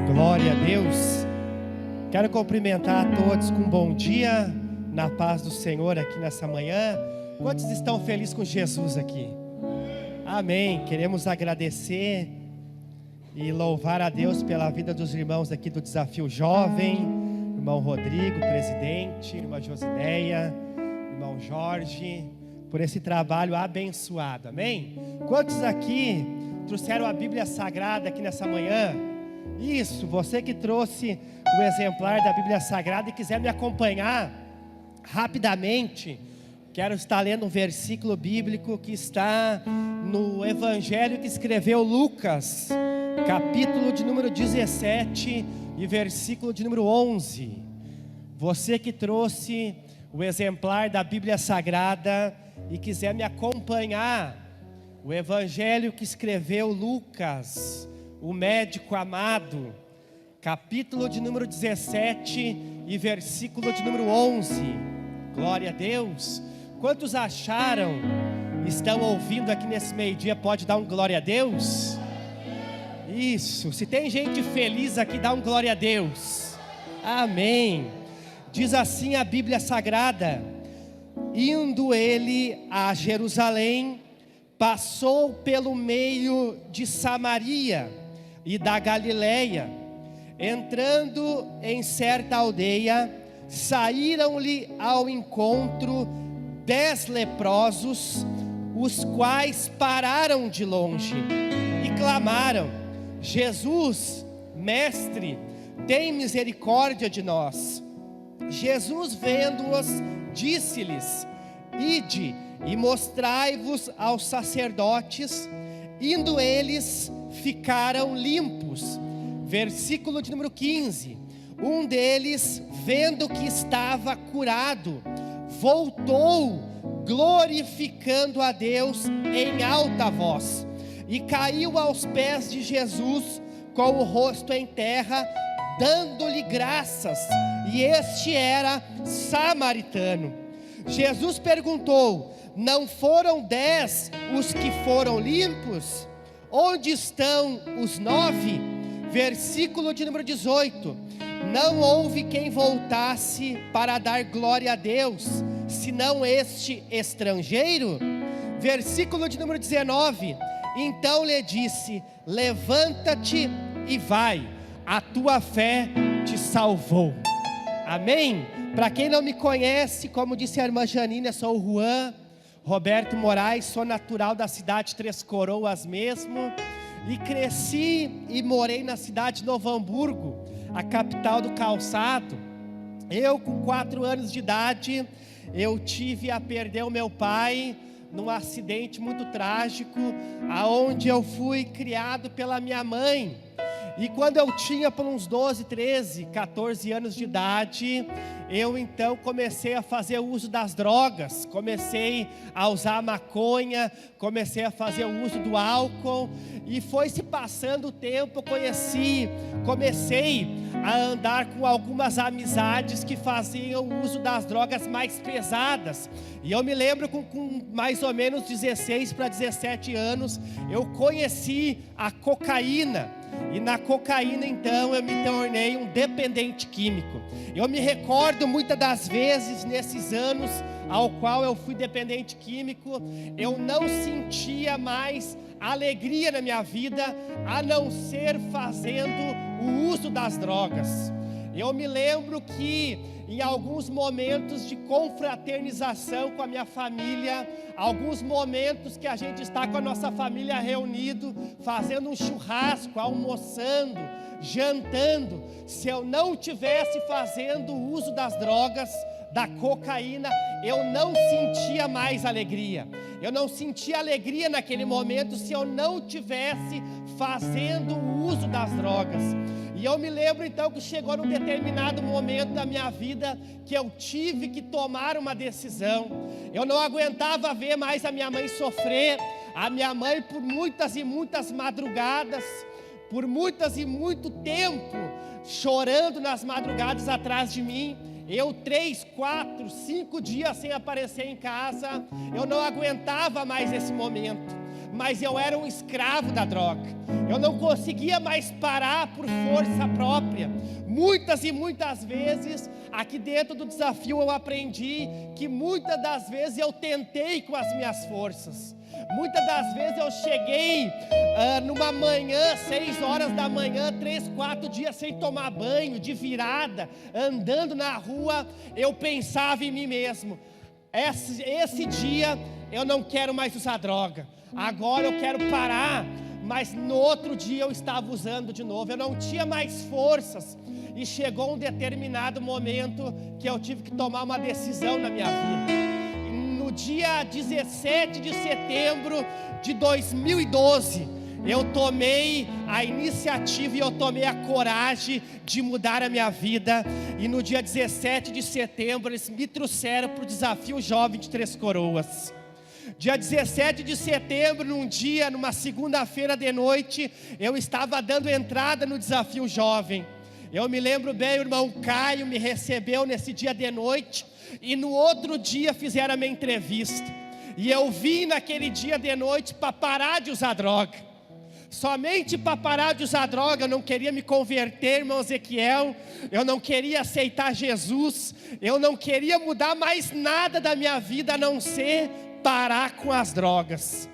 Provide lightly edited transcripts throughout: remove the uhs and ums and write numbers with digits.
Glória a Deus. Quero cumprimentar a todos com um bom dia, na paz do Senhor aqui nessa manhã. Quantos estão felizes com Jesus aqui? Amém. Queremos agradecer e louvar a Deus pela vida dos irmãos aqui do Desafio Jovem, irmão Rodrigo, presidente, irmã Josideia, irmão Jorge, por esse trabalho abençoado, amém? Quantos aqui trouxeram a Bíblia Sagrada aqui nessa manhã? Isso, você que trouxe o exemplar da Bíblia Sagrada e quiser me acompanhar rapidamente, quero estar lendo um versículo bíblico que está no Evangelho que escreveu Lucas, capítulo de número 17 e versículo de número 11. Você que trouxe o exemplar da Bíblia Sagrada e quiser me acompanhar, o Evangelho que escreveu Lucas, o médico amado, capítulo de número 17 e versículo de número 11. Glória a Deus. Quantos acharam, estão ouvindo aqui nesse meio-dia, pode dar um glória a Deus? Isso, se tem gente feliz aqui, dá um glória a Deus. Amém. Diz assim a Bíblia Sagrada: indo ele a Jerusalém, passou pelo meio de Samaria e da Galileia. Entrando em certa aldeia, saíram-lhe ao encontro 10 leprosos, os quais pararam de longe e clamaram: Jesus, mestre, tem misericórdia de nós. Jesus, vendo-os, disse-lhes: ide e mostrai-vos aos sacerdotes. Indo eles, ficaram limpos. Versículo de número 15. Um deles, vendo que estava curado, voltou, glorificando a Deus em alta voz, e caiu aos pés de Jesus com o rosto em terra, dando-lhe graças, e este era samaritano. Jesus perguntou: não foram 10 os que foram limpos? Onde estão os 9? Versículo de número 18. Não houve quem voltasse para dar glória a Deus, senão este estrangeiro? Versículo de número 19. Então lhe disse: levanta-te e vai, a tua fé te salvou. Amém? Para quem não me conhece, como disse a irmã Janine, eu sou o Juan Roberto Moraes, sou natural da cidade de Três Coroas mesmo, e cresci e morei na cidade de Novo Hamburgo, a capital do calçado. Eu, com 4 anos de idade, eu tive a perder o meu pai num acidente muito trágico, aonde eu fui criado pela minha mãe. E quando eu tinha por uns 12, 13, 14 anos de idade, eu então comecei a fazer uso das drogas, comecei a usar maconha, comecei a fazer o uso do álcool, e foi se passando o tempo, comecei a andar com algumas amizades que faziam uso das drogas mais pesadas, e eu me lembro com mais ou menos 16 para 17 anos, eu conheci a cocaína. E na cocaína então eu me tornei um dependente químico. Eu me recordo muitas das vezes nesses anos ao qual eu fui dependente químico, eu não sentia mais alegria na minha vida, a não ser fazendo o uso das drogas. Eu me lembro que em alguns momentos de confraternização com a minha família, alguns momentos que a gente está com a nossa família reunido, fazendo um churrasco, almoçando, jantando, se eu não tivesse fazendo o uso das drogas, da cocaína, eu não sentia mais alegria. Eu não sentia alegria naquele momento se eu não tivesse fazendo o uso das drogas. E eu me lembro então que chegou num determinado momento da minha vida que eu tive que tomar uma decisão. Eu não aguentava ver mais a minha mãe sofrer, a minha mãe por muitas e muitas madrugadas, por muitas e muito tempo, chorando nas madrugadas atrás de mim. Eu 3, 4, 5 dias sem aparecer em casa, eu não aguentava mais esse momento. mas eu era um escravo da droga. Eu não conseguia mais parar por força própria. Muitas e muitas vezes, aqui dentro do desafio eu aprendi que muitas das vezes eu tentei com as minhas forças. Muitas das vezes eu cheguei numa manhã, 6 horas da manhã, 3, 4 dias sem tomar banho, de virada, andando na rua, eu pensava em mim mesmo: esse dia eu não quero mais usar droga, agora eu quero parar. Mas no outro dia eu estava usando de novo, eu não tinha mais forças. E chegou um determinado momento que eu tive que tomar uma decisão na minha vida. No dia 17 de setembro de 2012, eu tomei a iniciativa e eu tomei a coragem de mudar a minha vida. E no dia 17 de setembro eles me trouxeram para o Desafio Jovem de Três Coroas. Dia 17 de setembro, numa segunda-feira de noite, eu estava dando entrada no Desafio Jovem. Eu me lembro bem, o irmão Caio me recebeu nesse dia de noite, e no outro dia fizeram a minha entrevista. E eu vim naquele dia de noite para parar de usar droga. Somente para parar de usar droga. Eu não queria me converter, irmão Ezequiel. Eu não queria aceitar Jesus. Eu não queria mudar mais nada da minha vida, a não ser parar com as drogas.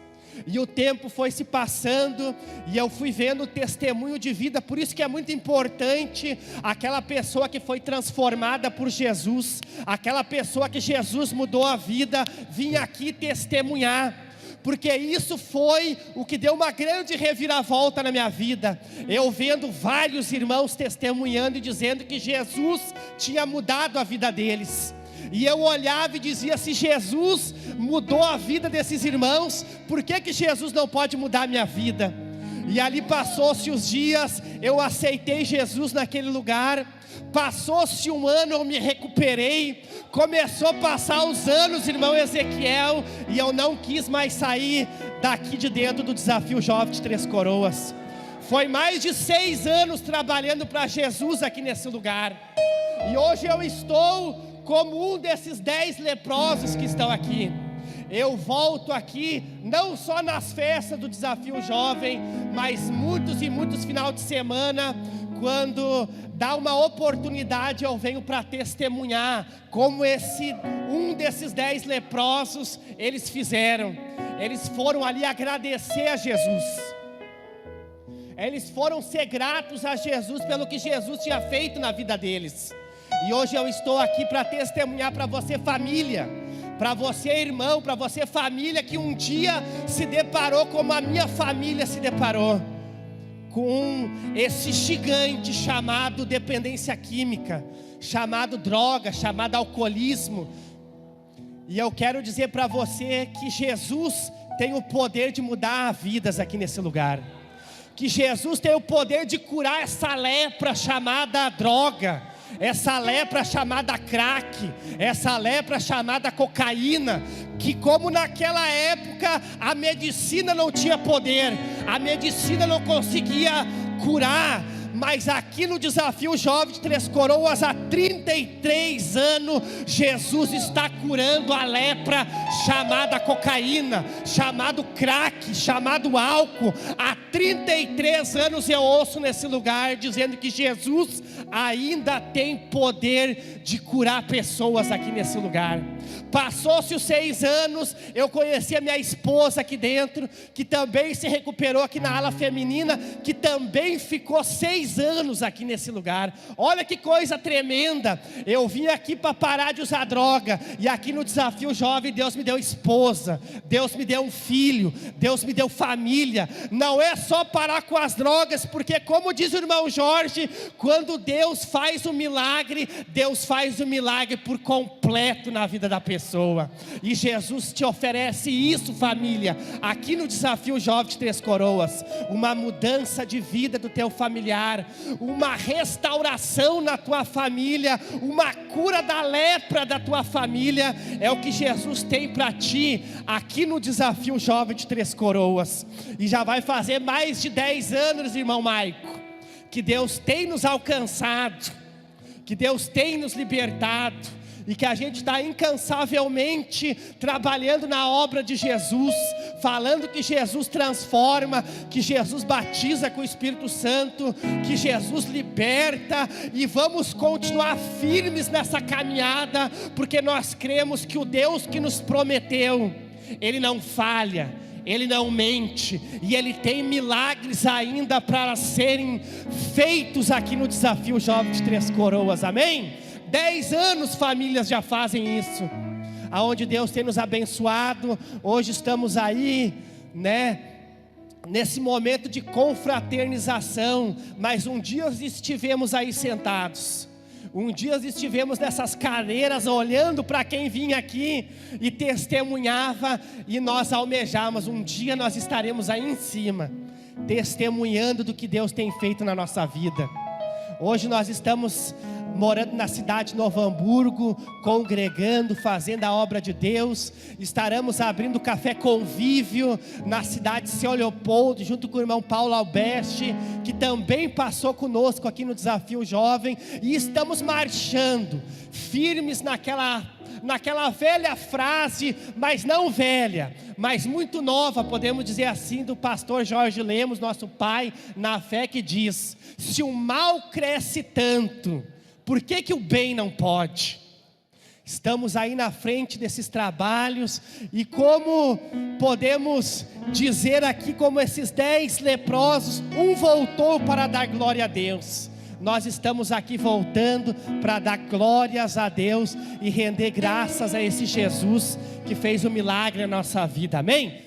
E o tempo foi se passando, e eu fui vendo o testemunho de vida. Por isso que é muito importante aquela pessoa que foi transformada por Jesus, aquela pessoa que Jesus mudou a vida, vir aqui testemunhar, porque isso foi o que deu uma grande reviravolta na minha vida. Eu vendo vários irmãos testemunhando e dizendo que Jesus tinha mudado a vida deles. E eu olhava e dizia: se Jesus mudou a vida desses irmãos, por que Jesus não pode mudar a minha vida? E ali passou-se os dias, eu aceitei Jesus naquele lugar. Passou-se um ano, eu me recuperei. Começou a passar os anos, irmão Ezequiel, e eu não quis mais sair daqui de dentro do Desafio Jovem de Três Coroas. Foi mais de 6 anos trabalhando para Jesus aqui nesse lugar. E hoje eu estou como um desses 10 leprosos que estão aqui. Eu volto aqui, não só nas festas do Desafio Jovem, mas muitos e muitos finais de semana, quando dá uma oportunidade, eu venho para testemunhar, como um desses 10 leprosos, eles fizeram. Eles foram ali agradecer a Jesus. Eles foram ser gratos a Jesus pelo que Jesus tinha feito na vida deles. E hoje eu estou aqui para testemunhar para você, família, para você, irmão, para você, família, que um dia se deparou como a minha família se deparou, com esse gigante chamado dependência química, chamado droga, chamado alcoolismo. E eu quero dizer para você que Jesus tem o poder de mudar vidas aqui nesse lugar. Que Jesus tem o poder de curar essa lepra chamada droga, essa lepra chamada crack, essa lepra chamada cocaína, que como naquela época a medicina não tinha poder, a medicina não conseguia curar, mas aqui no Desafio Jovem de Três Coroas, há 33 anos, Jesus está curando a lepra chamada cocaína, chamado crack, chamado álcool. Há 33 anos eu ouço nesse lugar dizendo que Jesus ainda tem poder de curar pessoas aqui nesse lugar. Passou-se os 6 anos, eu conheci a minha esposa aqui dentro, que também se recuperou aqui na ala feminina, que também ficou 6 anos aqui nesse lugar. Olha que coisa tremenda. Eu vim aqui para parar de usar droga, e aqui no Desafio Jovem Deus me deu esposa, Deus me deu um filho, Deus me deu família. Não é só parar com as drogas, porque como diz o irmão Jorge, quando Deus faz um milagre, Deus faz o milagre por completo na vida da pessoa. E Jesus te oferece isso, família, aqui no Desafio Jovem de Três Coroas. Uma mudança de vida do teu familiar, uma restauração na tua família, uma cura da lepra da tua família. É o que Jesus tem para ti aqui no Desafio Jovem de Três Coroas. E já vai fazer mais de 10 anos, irmão Maico, que Deus tem nos alcançado, que Deus tem nos libertado, e que a gente está incansavelmente trabalhando na obra de Jesus, falando que Jesus transforma, que Jesus batiza com o Espírito Santo, que Jesus liberta, e vamos continuar firmes nessa caminhada, porque nós cremos que o Deus que nos prometeu, Ele não falha, Ele não mente, e Ele tem milagres ainda para serem feitos aqui no Desafio Jovem de Três Coroas, amém? 10 anos famílias já fazem isso, aonde Deus tem nos abençoado. Hoje estamos aí, nesse momento de confraternização, mas um dia estivemos aí sentados, um dia estivemos nessas cadeiras olhando para quem vinha aqui e testemunhava, e nós almejamos, um dia nós estaremos aí em cima, testemunhando do que Deus tem feito na nossa vida. Hoje nós estamos morando na cidade de Novo Hamburgo, congregando, fazendo a obra de Deus. Estaremos abrindo Café Convívio na cidade de São Leopoldo, junto com o irmão Paulo Albeste, que também passou conosco aqui no Desafio Jovem. E estamos marchando, firmes naquela velha frase, mas não velha, mas muito nova, podemos dizer assim, do pastor Jorge Lemos, nosso pai na fé, que diz: se o mal cresce tanto, por que o bem não pode? Estamos aí na frente desses trabalhos, e como podemos dizer aqui, como esses 10 leprosos, um voltou para dar glória a Deus. Nós estamos aqui voltando para dar glórias a Deus e render graças a esse Jesus que fez um milagre na nossa vida, amém?